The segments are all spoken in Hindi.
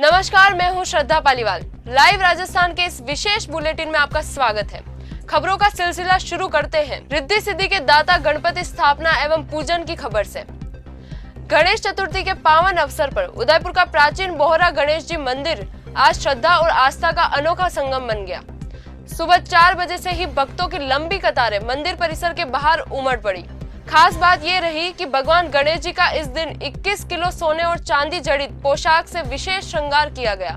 नमस्कार, मैं हूं श्रद्धा पालीवाल। लाइव राजस्थान के इस विशेष बुलेटिन में आपका स्वागत है। खबरों का सिलसिला शुरू करते हैं रिद्धि सिद्धि के दाता गणपति स्थापना एवं पूजन की खबर से। गणेश चतुर्थी के पावन अवसर पर उदयपुर का प्राचीन बोहरा गणेश जी मंदिर आज श्रद्धा और आस्था का अनोखा संगम बन गया। सुबह 4 बजे से ही भक्तों की लंबी कतारें मंदिर परिसर के बाहर उमड़ पड़ी। खास बात ये रही कि भगवान गणेश जी का इस दिन 21 किलो सोने और चांदी जड़ित पोशाक से विशेष श्रृंगार किया गया।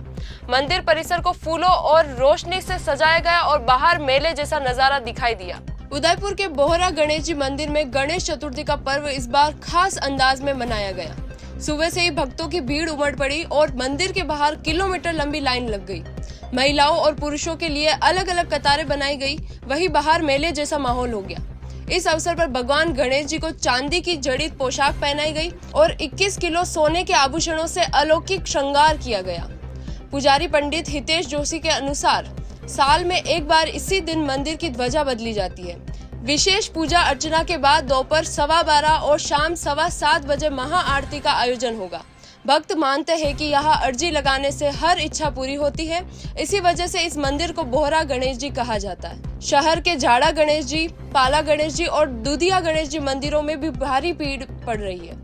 मंदिर परिसर को फूलों और रोशनी से सजाया गया और बाहर मेले जैसा नजारा दिखाई दिया। उदयपुर के बोहरा गणेश जी मंदिर में गणेश चतुर्थी का पर्व इस बार खास अंदाज में मनाया गया। सुबह से ही भक्तों की भीड़ उमड़ पड़ी और मंदिर के बाहर किलोमीटर लंबी लाइन लग गई। महिलाओं और पुरुषों के लिए अलग अलग कतारें बनाई गई, वहीं बाहर मेले जैसा माहौल हो गया। इस अवसर पर भगवान गणेश जी को चांदी की जड़ित पोशाक पहनाई गई और 21 किलो सोने के आभूषणों से अलौकिक श्रृंगार किया गया। पुजारी पंडित हितेश जोशी के अनुसार साल में एक बार इसी दिन मंदिर की ध्वजा बदली जाती है। विशेष पूजा अर्चना के बाद दोपहर 12:15 और शाम 7:15 बजे महाआरती का आयोजन होगा। भक्त मानते हैं कि यहाँ अर्जी लगाने से हर इच्छा पूरी होती है। इसी वजह से इस मंदिर को बोहरा गणेश जी कहा जाता है। शहर के झाड़ा गणेश जी, पाला गणेश जी और दूधिया गणेश जी मंदिरों में भी भारी भीड़ पड़ रही है,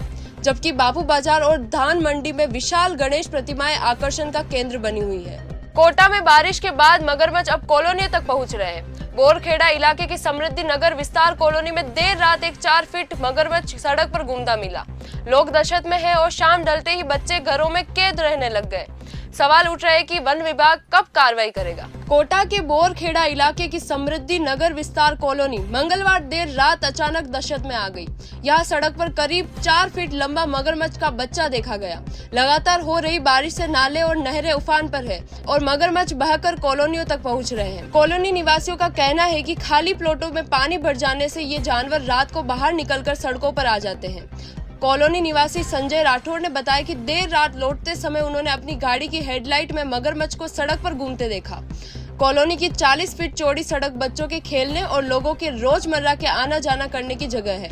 जबकि बापू बाजार और धान मंडी में विशाल गणेश प्रतिमाएं आकर्षण का केंद्र बनी हुई है। कोटा में बारिश के बाद मगरमच्छ अब कॉलोनी तक पहुंच रहे हैं। बोरखेड़ा इलाके की समृद्धि नगर विस्तार कॉलोनी में देर रात एक 4 फीट मगरमच्छ सड़क पर घूमता मिला। लोग दहशत में हैं और शाम ढलते ही बच्चे घरों में कैद रहने लग गए। सवाल उठ रहे हैं कि वन विभाग कब कार्रवाई करेगा। कोटा के बोरखेड़ा इलाके की समृद्धि नगर विस्तार कॉलोनी मंगलवार देर रात अचानक दहशत में आ गई। यहाँ सड़क पर करीब 4 फीट लंबा मगरमच्छ का बच्चा देखा गया। लगातार हो रही बारिश से नाले और नहरें उफान पर है और मगरमच्छ बहकर कॉलोनियों तक पहुँच रहे हैं। कॉलोनी निवासियों का कहना है कि खाली प्लॉटों में पानी भर जाने से ये जानवर रात को बाहर निकलकर सड़कों पर आ जाते हैं। कॉलोनी निवासी संजय राठौर ने बताया कि देर रात लौटते समय उन्होंने अपनी गाड़ी की हेडलाइट में मगरमच्छ को सड़क पर घूमते देखा। कॉलोनी की 40 फीट चौड़ी सड़क बच्चों के खेलने और लोगों के रोजमर्रा के आना जाना करने की जगह है।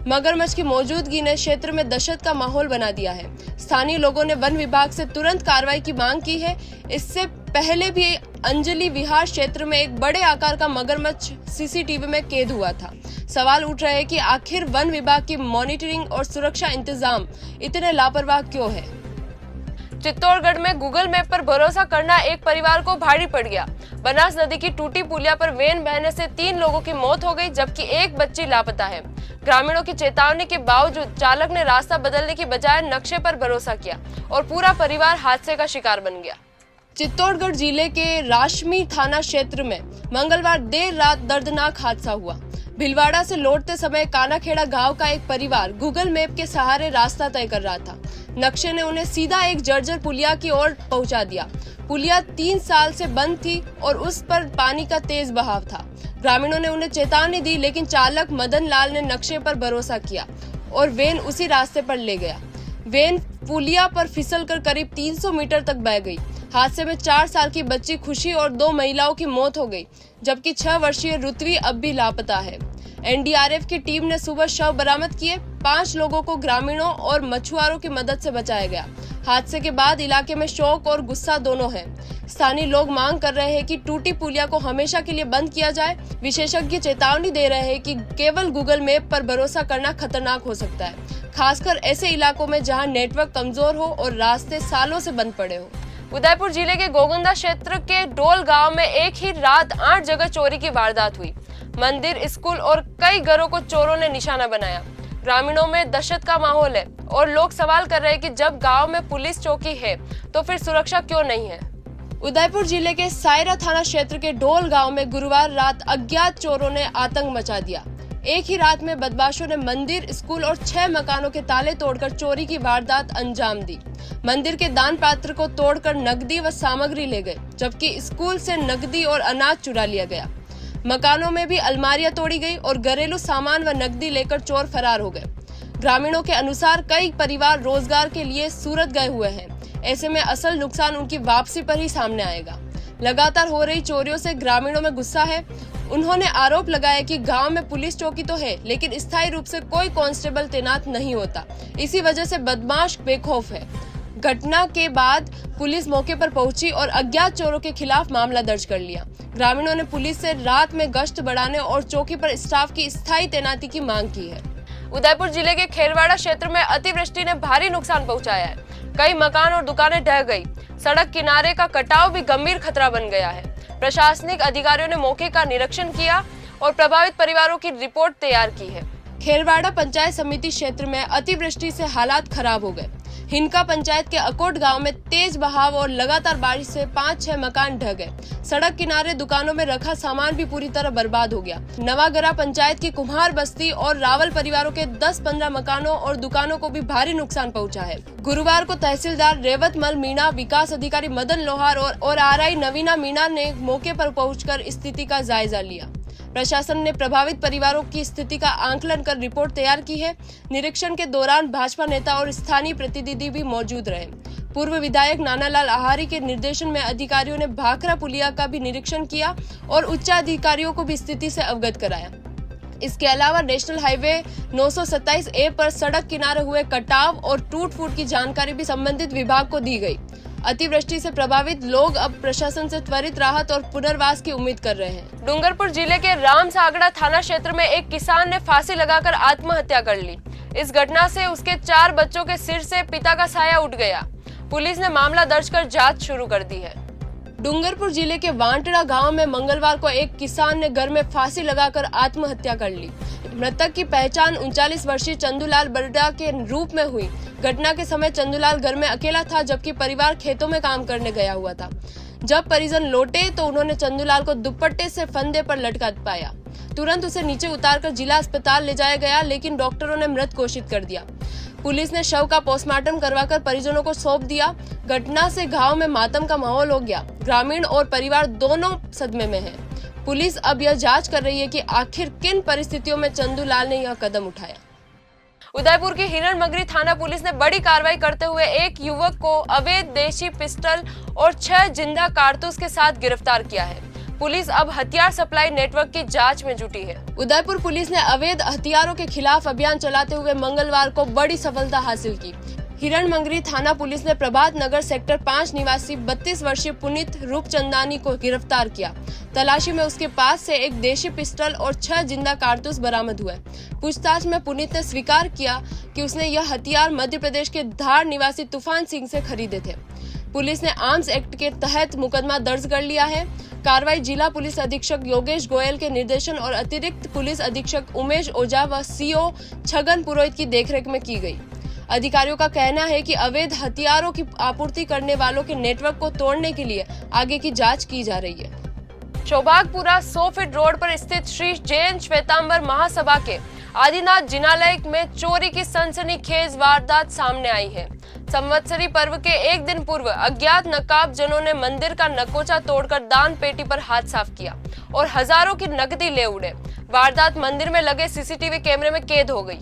मगरमच्छ की मौजूदगी ने क्षेत्र में दहशत का माहौल बना दिया है। स्थानीय लोगों ने वन विभाग से तुरंत कार्रवाई की मांग की है। इससे पहले भी अंजलि विहार क्षेत्र में एक बड़े आकार का मगरमच्छ सीसीटीवी में कैद हुआ था। सवाल उठ रहे हैं कि आखिर वन विभाग की मॉनिटरिंग और सुरक्षा इंतजाम इतने लापरवाह क्यों है। चित्तौड़गढ़ में गूगल मैप पर भरोसा करना एक परिवार को भारी पड़ गया। बनास नदी की टूटी पुलिया पर वैन बहने से 3 लोगों की मौत हो गई, जबकि एक बच्ची लापता है। ग्रामीणों की चेतावनी के बावजूद चालक ने रास्ता बदलने की बजाय नक्शे पर भरोसा किया और पूरा परिवार हादसे का शिकार बन गया। चित्तौड़गढ़ जिले के राशमी थाना क्षेत्र में मंगलवार देर रात दर्दनाक हादसा हुआ। भिलवाड़ा से लौटते समय कानाखेड़ा गांव का एक परिवार गूगल मैप के सहारे रास्ता तय कर रहा था। नक्शे ने उन्हें सीधा एक जर्जर पुलिया की ओर पहुंचा दिया। पुलिया 3 साल से बंद थी और उस पर पानी का तेज बहाव था। ग्रामीणों ने उन्हें चेतावनी दी, लेकिन चालक मदन लाल ने नक्शे पर भरोसा किया और वैन उसी रास्ते पर ले गया। वैन पुलिया पर फिसलकर करीब 300 मीटर तक बह गई। हादसे में 4 साल की बच्ची खुशी और 2 महिलाओं की मौत हो गई, जबकि 6 वर्षीय ऋत्वी अब भी लापता है। एनडीआरएफ की टीम ने सुबह शव बरामद किए। 5 लोगों को ग्रामीणों और मछुआरों की मदद से बचाया गया। हादसे के बाद इलाके में शोक और गुस्सा दोनों है। स्थानीय लोग मांग कर रहे हैं कि टूटी पुलिया को हमेशा के लिए बंद किया जाए। विशेषज्ञ चेतावनी दे रहे हैं कि केवल गूगल मैप पर भरोसा करना खतरनाक हो सकता है, खासकर ऐसे इलाकों में जहां नेटवर्क कमजोर हो और रास्ते सालों से बंद पड़े हो। उदयपुर जिले के गोगुंदा क्षेत्र के डोल गांव में एक ही रात 8 जगह चोरी की वारदात हुई। मंदिर, स्कूल और कई घरों को चोरों ने निशाना बनाया। ग्रामीणों में दहशत का माहौल है और लोग सवाल कर रहे हैं कि जब गांव में पुलिस चौकी है तो फिर सुरक्षा क्यों नहीं है। उदयपुर जिले के सायरा थाना क्षेत्र के डोल गांव में गुरुवार रात अज्ञात चोरों ने आतंक मचा दिया। एक ही रात में बदमाशों ने मंदिर, स्कूल और 6 मकानों के ताले तोड़कर चोरी की वारदात अंजाम दी। मंदिर के दान पात्र को तोड़कर नकदी व सामग्री ले गए, जबकि स्कूल से नकदी और अनाज चुरा लिया गया। मकानों में भी अलमारियां तोड़ी गई और घरेलू सामान व नकदी लेकर चोर फरार हो गए। ग्रामीणों के अनुसार कई परिवार रोजगार के लिए सूरत गए हुए हैं। ऐसे में असल नुकसान उनकी वापसी पर ही सामने आएगा। लगातार हो रही चोरियों से ग्रामीणों में गुस्सा है। उन्होंने आरोप लगाया कि गांव में पुलिस चौकी तो है, लेकिन स्थायी रूप से कोई कांस्टेबल तैनात नहीं होता। इसी वजह से बदमाश बेखौफ है। घटना के बाद पुलिस मौके पर पहुंची और अज्ञात चोरों के खिलाफ मामला दर्ज कर लिया। ग्रामीणों ने पुलिस से रात में गश्त बढ़ाने और चौकी पर स्टाफ की स्थायी तैनाती की मांग की है। उदयपुर जिले के खेरवाड़ा क्षेत्र में अतिवृष्टि ने भारी नुकसान पहुंचाया है। कई मकान और दुकानें ढह गई। सड़क किनारे का कटाव भी गंभीर खतरा बन गया है। प्रशासनिक अधिकारियों ने मौके का निरीक्षण किया और प्रभावित परिवारों की रिपोर्ट तैयार की है। खेरवाड़ा पंचायत समिति क्षेत्र में अतिवृष्टि से हालात खराब हो गए। हिनका पंचायत के अकोट गांव में तेज बहाव और लगातार बारिश से 5-6 मकान ढह गए। सड़क किनारे दुकानों में रखा सामान भी पूरी तरह बर्बाद हो गया। नवागरा पंचायत की कुम्हार बस्ती और रावल परिवारों के 10-15 मकानों और दुकानों को भी भारी नुकसान पहुंचा है। गुरुवार को तहसीलदार रेवतमल मीणा, विकास अधिकारी मदन लोहार और आरआई नवीना मीणा ने मौके पर पहुंचकर स्थिति का जायजा लिया। प्रशासन ने प्रभावित परिवारों की स्थिति का आंकलन कर रिपोर्ट तैयार की है। निरीक्षण के दौरान भाजपा नेता और स्थानीय प्रतिनिधि भी मौजूद रहे। पूर्व विधायक नानालाल आहारी के निर्देशन में अधिकारियों ने भाखरा पुलिया का भी निरीक्षण किया और उच्चाधिकारियों को भी स्थिति से अवगत कराया। इसके अलावा नेशनल हाईवे 927A पर सड़क किनारे हुए कटाव और टूट फूट की जानकारी भी संबंधित विभाग को दी गई। अतिवृष्टि से प्रभावित लोग अब प्रशासन से त्वरित राहत और पुनर्वास की उम्मीद कर रहे हैं। डूंगरपुर जिले के रामसागड़ा थाना क्षेत्र में एक किसान ने फांसी लगाकर आत्महत्या कर ली। इस घटना से उसके 4 बच्चों के सिर से पिता का साया उठ गया। पुलिस ने मामला दर्ज कर जांच शुरू कर दी है। डूंगरपुर जिले के वांटड़ा गांव में मंगलवार को एक किसान ने घर में फांसी लगाकर आत्महत्या कर ली। मृतक की पहचान 39 वर्षीय चंदूलाल बरडा के रूप में हुई। घटना के समय चंदूलाल घर में अकेला था, जबकि परिवार खेतों में काम करने गया हुआ था। जब परिजन लौटे तो उन्होंने चंदूलाल को दुपट्टे से फंदे पर लटका पाया। तुरंत उसे नीचे उतारकर जिला अस्पताल ले जाया गया, लेकिन डॉक्टरों ने मृत घोषित कर दिया। पुलिस ने शव का पोस्टमार्टम करवाकर परिजनों को सौंप दिया। घटना से गांव में मातम का माहौल हो गया। ग्रामीण और परिवार दोनों सदमे में हैं। पुलिस अब यह जांच कर रही है कि आखिर किन परिस्थितियों में चंदूलाल ने यह कदम उठाया। उदयपुर की हिरणमगरी थाना पुलिस ने बड़ी कार्रवाई करते हुए एक युवक को अवैध देशी पिस्टल और 6 जिंदा कारतूस के साथ गिरफ्तार किया है। पुलिस अब हथियार सप्लाई नेटवर्क की जांच में जुटी है। उदयपुर पुलिस ने अवैध हथियारों के खिलाफ अभियान चलाते हुए मंगलवार को बड़ी सफलता हासिल की। हिरणमंगरी थाना पुलिस ने प्रभात नगर सेक्टर 5 निवासी 32 वर्षीय पुनीत रूपचंदानी को गिरफ्तार किया। तलाशी में उसके पास से एक देशी पिस्टल और 6 जिंदा कारतूस बरामद हुए। पूछताछ में पुनीत ने स्वीकार किया कि उसने यह हथियार मध्य प्रदेश के धार निवासी तूफान सिंह से खरीदे थे। पुलिस ने आर्म्स एक्ट के तहत मुकदमा दर्ज कर लिया है। कार्रवाई जिला पुलिस अधीक्षक योगेश गोयल के निर्देशन और अतिरिक्त पुलिस अधीक्षक उमेश ओझा व सीओ छगन पुरोहित की देखरेख में की गई। अधिकारियों का कहना है कि अवैध हथियारों की आपूर्ति करने वालों के नेटवर्क को तोड़ने के लिए आगे की जांच की जा रही है। चौबागपुरा 100 फीट रोड पर स्थित श्री जैन श्वेतांबर महासभा के आदिनाथ जिनालय में चोरी की सनसनीखेज वारदात सामने आई है। संवत्सरी पर्व के एक दिन पूर्व अज्ञात नकाबजनों ने मंदिर का नकोचा तोड़कर दान पेटी पर हाथ साफ किया और हजारों की नकदी ले उड़े। वारदात मंदिर में लगे सीसीटीवी कैमरे में कैद हो गई।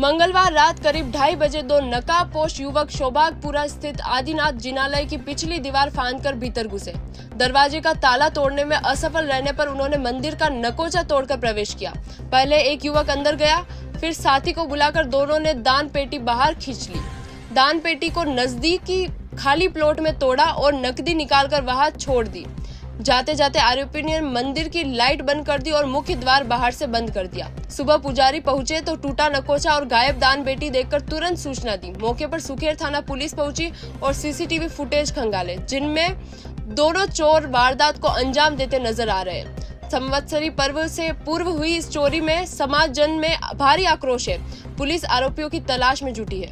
मंगलवार रात करीब 2:30 बजे 2 नकाबपोश युवक शोभागपुरा स्थित आदिनाथ जिनालय की पिछली दीवार फांदकर भीतर घुसे। दरवाजे का ताला तोड़ने में असफल रहने पर उन्होंने मंदिर का नकोचा तोड़कर प्रवेश किया। पहले एक युवक अंदर गया, फिर साथी को बुलाकर दोनों ने दान पेटी बाहर खींच ली। दान पेटी को नजदीकी खाली प्लॉट में तोड़ा और नकदी निकालकर वहां छोड़ दी। जाते जाते आरोपी ने मंदिर की लाइट बंद कर दी और मुख्य द्वार बाहर से बंद कर दिया। सुबह पुजारी पहुंचे तो टूटा नकोचा और गायब दान पेटी देखकर तुरंत सूचना दी। मौके पर सुखेर थाना पुलिस पहुंची और सीसीटीवी फुटेज खंगाले, जिनमें दोनों चोर वारदात को अंजाम देते नजर आ रहे हैं। संवत्सरी पर्व से पूर्व हुई इस चोरी में समाज जन में भारी आक्रोश है। पुलिस आरोपियों की तलाश में जुटी है।